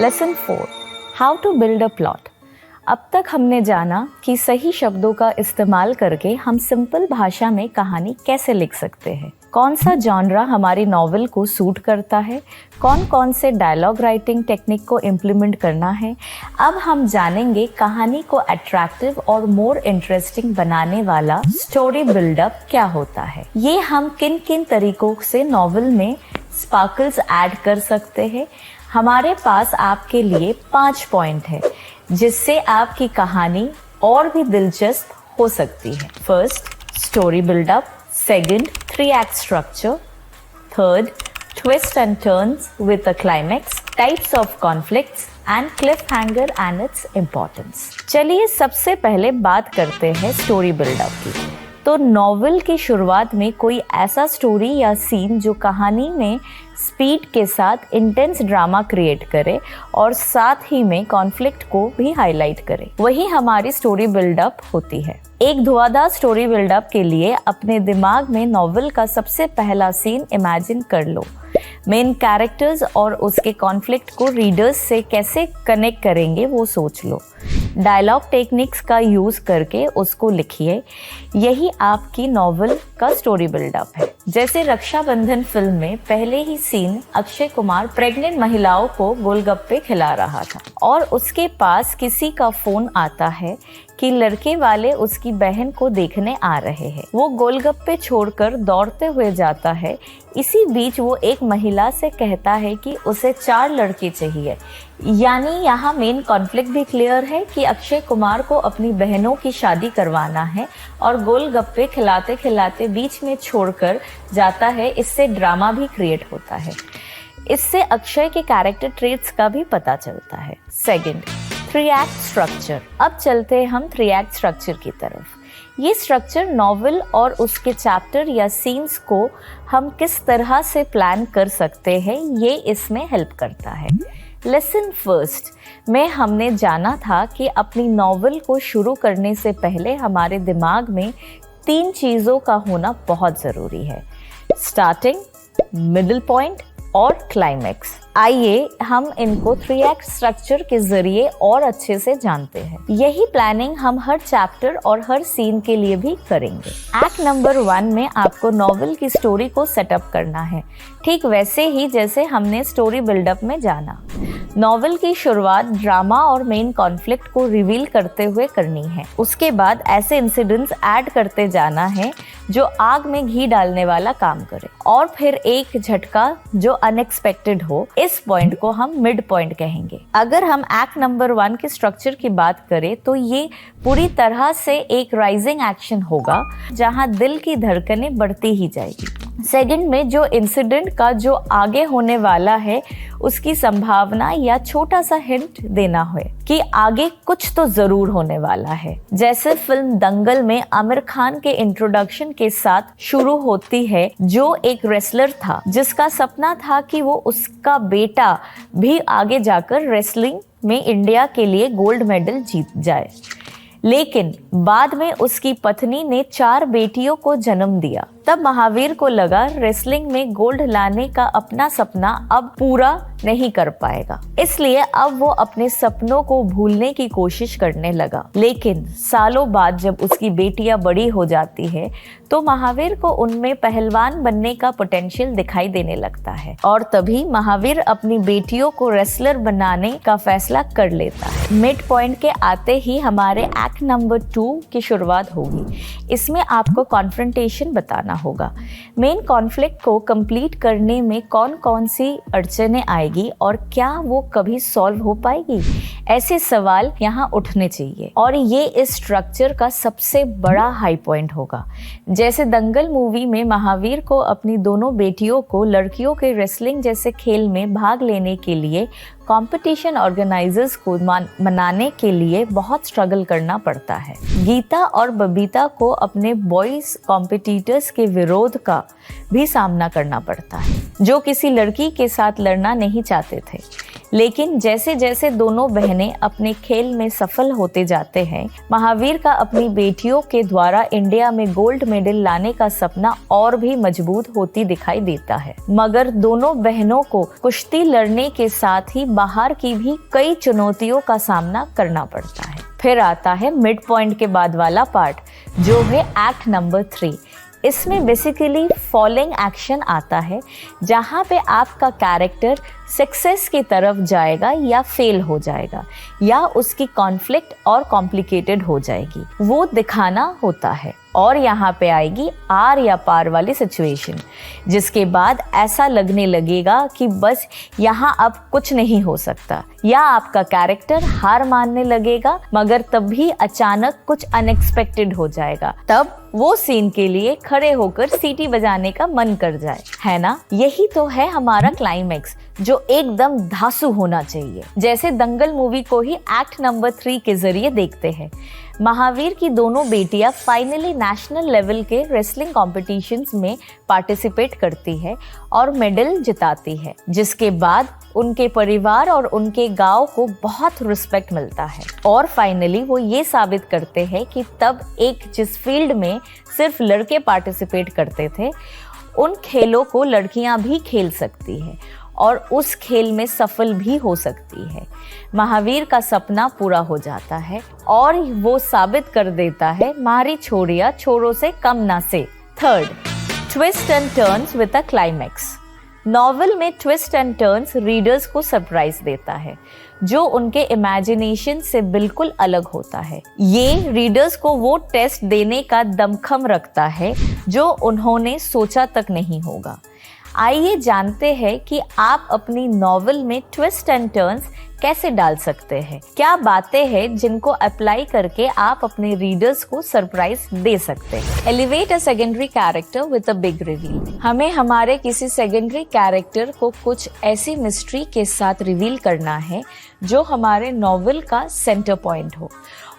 Lesson 4, how to build a plot. अब तक हमने जाना कि सही शब्दों का इस्तेमाल करके हम सिंपल भाषा में कहानी कैसे लिख सकते हैं, कौन सा जॉनरा हमारी नॉवेल को सूट करता है, कौन कौन से डायलॉग राइटिंग टेक्निक को इम्प्लीमेंट करना है। अब हम जानेंगे कहानी को अट्रैक्टिव और मोर इंटरेस्टिंग बनाने वाला स्टोरी बिल्डअप क्या होता है। ये हम किन किन तरीकों से नॉवेल में स्पार्कल्स ऐड कर सकते हैं। हमारे पास आपके लिए 5 पॉइंट है जिससे आपकी कहानी और भी दिलचस्प हो सकती है। First, story buildup. Second, 3 act structure. Third, twist and turns with a climax. Types of conflicts and cliffhanger and its importance. चलिए सबसे पहले बात करते हैं स्टोरी बिल्डअप की। तो नॉवेल की शुरुआत में कोई ऐसा स्टोरी या सीन जो कहानी में स्पीड के साथ इंटेंस ड्रामा क्रिएट करे और साथ ही में कॉन्फ्लिक्ट को भी हाईलाइट करे, वही हमारी स्टोरी बिल्डअप होती है। एक धुआंधार स्टोरी बिल्डअप के लिए अपने दिमाग में नॉवेल का सबसे पहला सीन इमेजिन कर लो। मेन कैरेक्टर्स और उसके कॉन्फ्लिक्ट को रीडर्स से कैसे कनेक्ट करेंगे वो सोच लो। डायलॉग टेक्निक्स का यूज करके उसको लिखिए। यही आपकी नॉवेल का स्टोरी बिल्डअप है। जैसे रक्षाबंधन फिल्म में पहले ही सीन अक्षय कुमार प्रेग्नेंट महिलाओं को गोलगप्पे खिला रहा था और उसके पास किसी का फोन आता है कि लड़के वाले उसकी बहन को देखने आ रहे हैं। वो गोलगप्पे छोड़कर दौड़ते हुए जाता है। इसी बीच वो एक महिला से कहता है कि उसे 4 लड़के चाहिए। यानी यहाँ मेन कॉन्फ्लिक्ट भी क्लियर है कि अक्षय कुमार को अपनी बहनों की शादी करवाना है और गोलगप्पे खिलाते खिलाते बीच में छोड़कर जाता है। इससे ड्रामा भी क्रिएट होता है। इससे अक्षय के कैरेक्टर ट्रेट्स का भी पता चलता है। Second, 3 act structure. अब चलते हैं हम 3 act स्ट्रक्चर की तरफ। ये स्ट्रक्चर नॉवेल और उसके चैप्टर या सीन्स को हम किस तरह से प्लान कर सकते हैं, ये इसमें हेल्प करता है। लेसन फर्स्ट में हमने जाना था कि अपनी नॉवेल को शुरू करने से पहले हमारे दिमाग में 3 चीज़ों का होना बहुत ज़रूरी है: स्टार्टिंग, मिडिल पॉइंट और क्लाइमैक्स। आइए हम इनको 3 act स्ट्रक्चर के जरिए और अच्छे से जानते हैं। यही प्लानिंग हम हर चैप्टर और हर सीन के लिए भी करेंगे। एक्ट नंबर 1 में आपको नॉवेल की स्टोरी को सेटअप करना है, ठीक वैसे ही जैसे हमने स्टोरी बिल्डअप में जाना। नॉवेल की शुरुआत ड्रामा और मेन कॉन्फ्लिक्ट को रिवील करते हुए करनी है। उसके बाद ऐसे इंसिडेंट्स ऐड करते जाना है जो आग में घी डालने वाला काम करे, और फिर एक झटका जो अनएक्सपेक्टेड हो। इस पॉइंट को हम मिड पॉइंट कहेंगे। अगर हम एक्ट नंबर 1 के स्ट्रक्चर की बात करें तो ये पूरी तरह से एक राइजिंग एक्शन होगा जहां दिल की धड़कनें बढ़ती ही जाएगी। सेकंड में जो इंसिडेंट का जो आगे होने वाला है उसकी संभावना या छोटा सा हिंट देना है कि आगे कुछ तो जरूर होने वाला है। जैसे फिल्म दंगल में आमिर खान के इंट्रोडक्शन के साथ शुरू होती है, जो एक रेसलर था जिसका सपना था कि वो उसका बेटा भी आगे जाकर रेसलिंग में इंडिया के लिए गोल्ड मेडल जीत जाए, लेकिन बाद में उसकी पत्नी ने 4 बेटियों को जन्म दिया। तब महावीर को लगा रेसलिंग में गोल्ड लाने का अपना सपना अब पूरा नहीं कर पाएगा, इसलिए अब वो अपने सपनों को भूलने की कोशिश करने लगा। लेकिन सालों बाद जब उसकी बेटियां बड़ी हो जाती है तो महावीर को उनमें पहलवान बनने का पोटेंशियल दिखाई देने लगता है, और तभी महावीर अपनी बेटियों को रेसलर बनाने का फैसला कर लेता है। मिड पॉइंट के आते ही हमारे एक्ट नंबर 2 की शुरुआत होगी। इसमें आपको कॉन्फ्रंटेशन बताना होगा। मेन कॉन्फ्लिक्ट को कंप्लीट करने में कौन कौन सी अड़चनें आएगी और क्या वो कभी सॉल्व हो पाएगी, ऐसे सवाल यहाँ उठने चाहिए, और ये इस स्ट्रक्चर का सबसे बड़ा हाई पॉइंट होगा। जैसे दंगल मूवी में महावीर को अपनी दोनों बेटियों को लड़कियों के रेसलिंग जैसे खेल में भाग लेने के लिए कंपटीशन ऑर्गेनाइजर्स को मनाने के लिए बहुत स्ट्रगल करना पड़ता है। गीता और बबीता को अपने बॉयज कॉम्पिटिटर्स के विरोध का भी सामना करना पड़ता है, जो किसी लड़की के साथ लड़ना नहीं चाहते थे। लेकिन जैसे जैसे दोनों बहनें अपने खेल में सफल होते जाते हैं, महावीर का अपनी बेटियों के द्वारा इंडिया में गोल्ड मेडल लाने का सपना और भी मजबूत होती दिखाई देता है। मगर दोनों बहनों को कुश्ती लड़ने के साथ ही बाहर की भी कई चुनौतियों का सामना करना पड़ता है। फिर आता है मिड पॉइंट के बाद वाला पार्ट, जो है एक्ट नंबर 3। इसमें बेसिकली फॉलोइंग एक्शन आता है, जहाँ पे आपका कैरेक्टर सक्सेस की तरफ जाएगा या फेल हो जाएगा, या उसकी कॉन्फ्लिक्ट और कॉम्प्लिकेटेड हो जाएगी, वो दिखाना होता है। और यहाँ पे आएगी आर या पार वाली सिचुएशन, जिसके बाद ऐसा लगने लगेगा कि बस यहाँ अब कुछ नहीं हो सकता, या आपका कैरेक्टर हार मानने लगेगा, मगर तब भी अचानक कुछ अनएक्सपेक्टेड हो जाएगा। तब वो सीन के लिए खड़े होकर सीटी बजाने का मन कर जाए, है ना। यही तो है हमारा क्लाइमैक्स, जो एकदम धांसू होना चाहिए। जैसे दंगल मूवी को ही एक्ट नंबर 3 के जरिए देखते हैं। महावीर की दोनों बेटियां फाइनली नेशनल लेवल के रेसलिंग कॉम्पिटिशन्स में पार्टिसिपेट करती है और मेडल जिताती है, जिसके बाद उनके परिवार और उनके गांव को बहुत रिस्पेक्ट मिलता है। और फाइनली वो ये साबित करते हैं कि तब एक जिस फील्ड में सिर्फ लड़के पार्टिसिपेट करते थे, उन खेलों को लड़कियां भी खेल सकती है और उस खेल में सफल भी हो सकती है। महावीर का सपना पूरा हो जाता है और वो साबित कर देता है मारी छोड़िया छोरों से कम ना से। Third, twist and turns with a climax. Novel में ट्विस्ट एंड टर्न्स रीडर्स को सरप्राइज देता है, जो उनके इमेजिनेशन से बिल्कुल अलग होता है। ये रीडर्स को वो टेस्ट देने का दमखम रखता है जो उन्होंने सोचा तक नहीं होगा। आइए जानते हैं कि आप अपनी नॉवेल में ट्विस्ट एंड टर्न्स कैसे डाल सकते हैं। क्या बातें हैं जिनको अप्लाई करके आप अपने रीडर्स को सरप्राइज दे सकते हैं। Elevate a secondary character with a big reveal. हमें हमारे किसी सेकेंडरी कैरेक्टर को कुछ ऐसी मिस्ट्री के साथ रिवील करना है जो हमारे नॉवेल का सेंटर पॉइंट हो,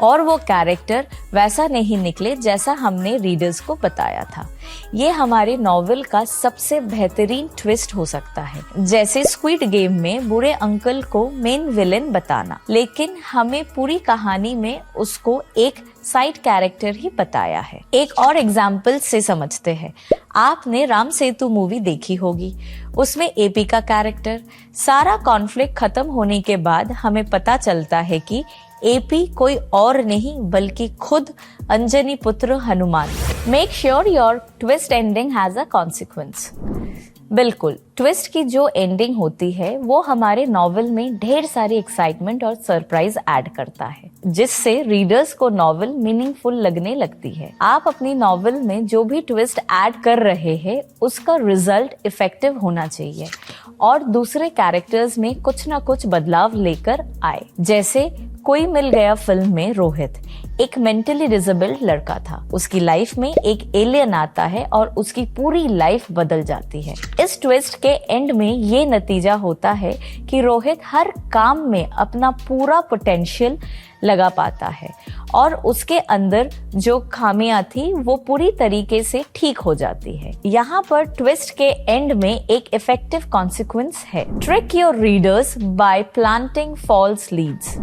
और वो कैरेक्टर वैसा नहीं निकले जैसा हमने रीडर्स को बताया था। ये हमारी नॉवेल का सबसे बेहतरीन ट्विस्ट हो सकता है। जैसे स्क्विड गेम में बुरे अंकल को मेन विलेन बताना, लेकिन हमें पूरी कहानी में उसको एक साइड कैरेक्टर ही बताया है। एक और एग्जाम्पल से समझते हैं। आपने राम सेतु मूवी देखी होगी, उसमें एपी का कैरेक्टर, सारा कॉन्फ्लिक्ट खत्म होने के बाद हमें पता चलता है कि एपी कोई और नहीं बल्कि खुद अंजनी पुत्र Hanuman. Make sure your twist ending has a consequence. बिल्कुल, ट्विस्ट की जो एंडिंग होती है वो हमारे नॉवेल में ढेर सारी एक्साइटमेंट और सरप्राइज ऐड करता है, जिससे रीडर्स को नॉवेल मीनिंगफुल लगने लगती है। आप अपनी नॉवेल में जो भी ट्विस्ट ऐड कर रहे हैं उसका रिजल्ट इफेक्टिव होना चाहिए और दूसरे कैरेक्टर्स में कुछ ना कुछ बदलाव लेकर आए। जैसे कोई मिल गया फिल्म में रोहित एक मेंटली डिसेबल्ड लड़का था। उसकी लाइफ में एक एलियन आता है और उसकी पूरी लाइफ बदल जाती है। इस ट्विस्ट के एंड में ये नतीजा होता है कि रोहित हर काम में अपना पूरा पोटेंशियल लगा पाता है और उसके अंदर जो खामियां थी वो पूरी तरीके से ठीक हो जाती है। यहाँ पर ट्विस्ट के एंड में एक इफेक्टिव कॉन्सिक्वेंस है। Trick your readers by planting false leads.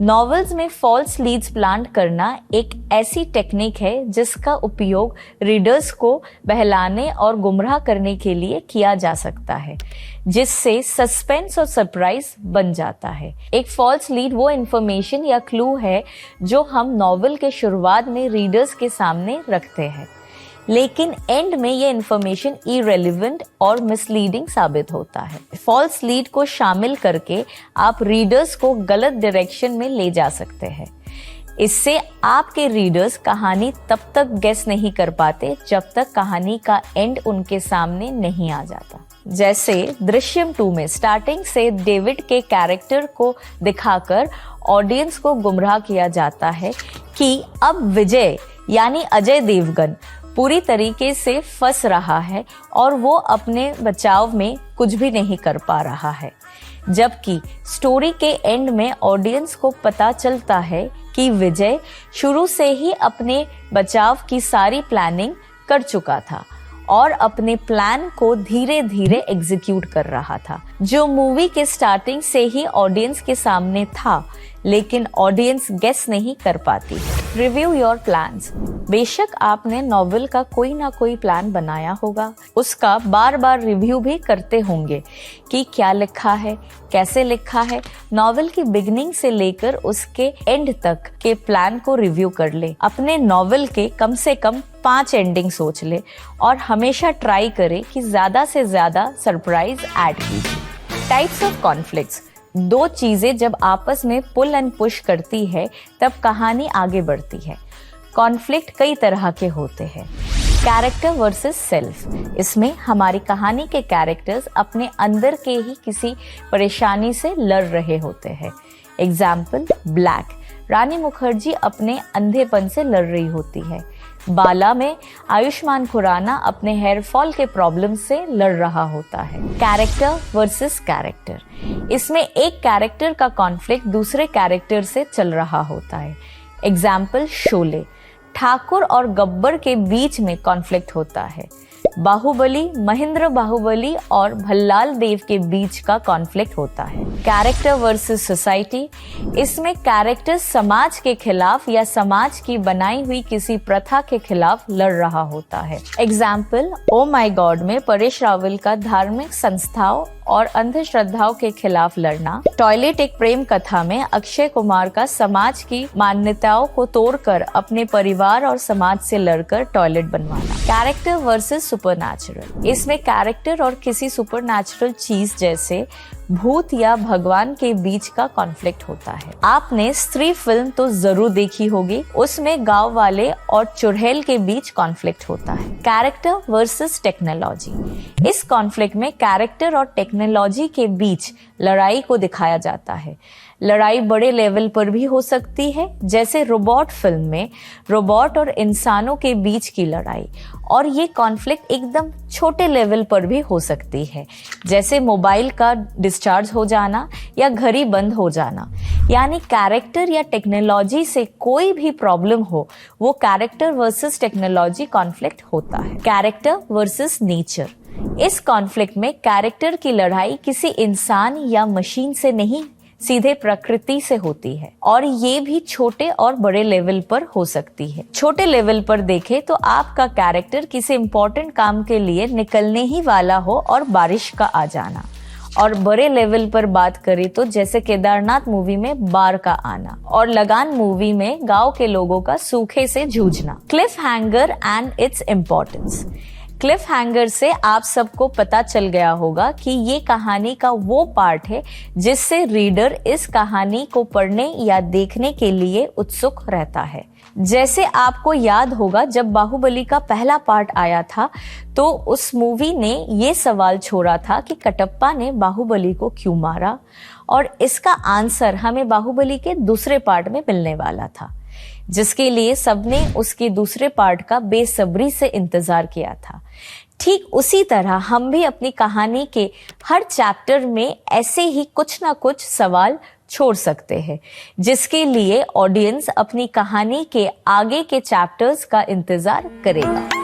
Novels में फॉल्स लीड्स प्लांट करना एक ऐसी टेक्निक है जिसका उपयोग रीडर्स को बहलाने और गुमराह करने के लिए किया जा सकता है, जिससे सस्पेंस और सरप्राइज बन जाता है। एक फॉल्स लीड वो इन्फॉर्मेशन या क्लू है जो हम नॉवेल के शुरुआत में रीडर्स के सामने रखते हैं, लेकिन एंड में ये इन्फॉर्मेशन इरेलेवेंट और मिसलीडिंग साबित होता है। फॉल्स लीड को शामिल करके आप रीडर्स को गलत डायरेक्शन में ले जा सकते हैं। इससे आपके रीडर्स कहानी तब तक गेस नहीं कर पाते जब तक कहानी का एंड उनके सामने नहीं आ जाता। जैसे दृश्यम 2 में स्टार्टिंग से डेविड के कैरेक्टर को दिखाकर ऑडियंस को गुमराह किया जाता है कि अब विजय यानी अजय देवगन पूरी तरीके से फंस रहा है और वो अपने बचाव में कुछ भी नहीं कर पा रहा है, जबकि स्टोरी के एंड में ऑडियंस को पता चलता है कि विजय शुरू से ही अपने बचाव की सारी प्लानिंग कर चुका था और अपने प्लान को धीरे धीरे एग्जीक्यूट कर रहा था, जो मूवी के स्टार्टिंग से ही ऑडियंस के सामने था, लेकिन ऑडियंस गेस नहीं कर पाती। Review your plans. बेशक आपने नॉवेल का कोई ना कोई प्लान बनाया होगा, उसका बार बार रिव्यू भी करते होंगे कि क्या लिखा है, कैसे लिखा है। नॉवेल की बिगिनिंग से लेकर उसके एंड तक के प्लान को रिव्यू कर ले। अपने नॉवेल के कम से कम 5 एंडिंग सोच ले और हमेशा ट्राई करे कि ज्यादा से ज्यादा सरप्राइज ऐड कीजिए। Types of conflicts. 2 चीजें जब आपस में पुल एंड पुश करती है तब कहानी आगे बढ़ती है। कॉन्फ्लिक्ट कई तरह के होते हैं। Character versus self. इसमें हमारी कहानी के कैरेक्टर्स अपने अंदर के ही किसी परेशानी से लड़ रहे होते हैं। एग्जाम्पल ब्लैक, रानी मुखर्जी अपने अंधेपन से लड़ रही होती है। बाला में आयुष्मान खुराना अपने हेयर फॉल के प्रॉब्लम से लड़ रहा होता है। Character versus character. इसमें एक कैरेक्टर का कॉन्फ्लिक्ट दूसरे कैरेक्टर से चल रहा होता है। एग्जाम्पल शोले, ठाकुर और गब्बर के बीच में कॉन्फ्लिक्ट होता है। बाहुबली, महेंद्र बाहुबली और भल्लाल देव के बीच का कॉन्फ्लिक्ट होता है। Character versus society. इसमें कैरेक्टर समाज के खिलाफ या समाज की बनाई हुई किसी प्रथा के खिलाफ लड़ रहा होता है। एग्जाम्पल ओ माय गॉड में परेश रावल का धार्मिक संस्थाओं और अंधश्रद्धाओं के खिलाफ लड़ना। टॉयलेट एक प्रेम कथा में अक्षय कुमार का समाज की मान्यताओं को तोड़कर अपने परिवार और समाज से लड़कर टॉयलेट बनवाना। Character versus supernatural. इसमें कैरेक्टर और किसी सुपरनैचुरल चीज जैसे भूत या भगवान के बीच का कॉन्फ्लिक्ट होता है। आपने स्त्री फिल्म तो जरूर देखी होगी, उसमें गांव वाले और चुड़ैल के बीच कॉन्फ्लिक्ट होता है। Character versus technology. इस कॉन्फ्लिक्ट में कैरेक्टर और टेक्नोलॉजी के बीच लड़ाई को दिखाया जाता है। लड़ाई बड़े लेवल पर भी हो सकती है, जैसे रोबोट फिल्म में रोबोट और इंसानों के बीच की लड़ाई, और ये कॉन्फ्लिक्ट एकदम छोटे लेवल पर भी हो सकती है, जैसे मोबाइल का डिस्चार्ज हो जाना या घड़ी बंद हो जाना। यानी कैरेक्टर या टेक्नोलॉजी से कोई भी प्रॉब्लम हो, वो कैरेक्टर वर्सेस टेक्नोलॉजी कॉन्फ्लिक्ट होता है। Character versus nature. इस कॉन्फ्लिक्ट में कैरेक्टर की लड़ाई किसी इंसान या मशीन से नहीं, सीधे प्रकृति से होती है, और ये भी छोटे और बड़े लेवल पर हो सकती है। छोटे लेवल पर देखें तो आपका कैरेक्टर किसी इम्पोर्टेंट काम के लिए निकलने ही वाला हो और बारिश का आ जाना, और बड़े लेवल पर बात करें तो जैसे केदारनाथ मूवी में बाढ़ का आना और लगान मूवी में गांव के लोगों का सूखे से जूझना। Cliff hanger and its importance. Cliff hanger से आप सबको पता चल गया होगा कि ये कहानी का वो पार्ट है जिससे रीडर इस कहानी को पढ़ने या देखने के लिए उत्सुक रहता है। जैसे आपको याद होगा, जब बाहुबली का पहला पार्ट आया था तो उस मूवी ने ये सवाल छोड़ा था कि कटप्पा ने बाहुबली को क्यों मारा, और इसका आंसर हमें बाहुबली के दूसरे पार्ट में मिलने वाला था, जिसके लिए सबने उसके दूसरे पार्ट का बेसब्री से इंतजार किया था। ठीक उसी तरह हम भी अपनी कहानी के हर चैप्टर में ऐसे ही कुछ ना कुछ सवाल छोड़ सकते हैं, जिसके लिए ऑडियंस अपनी कहानी के आगे के चैप्टर्स का इंतजार करेगा।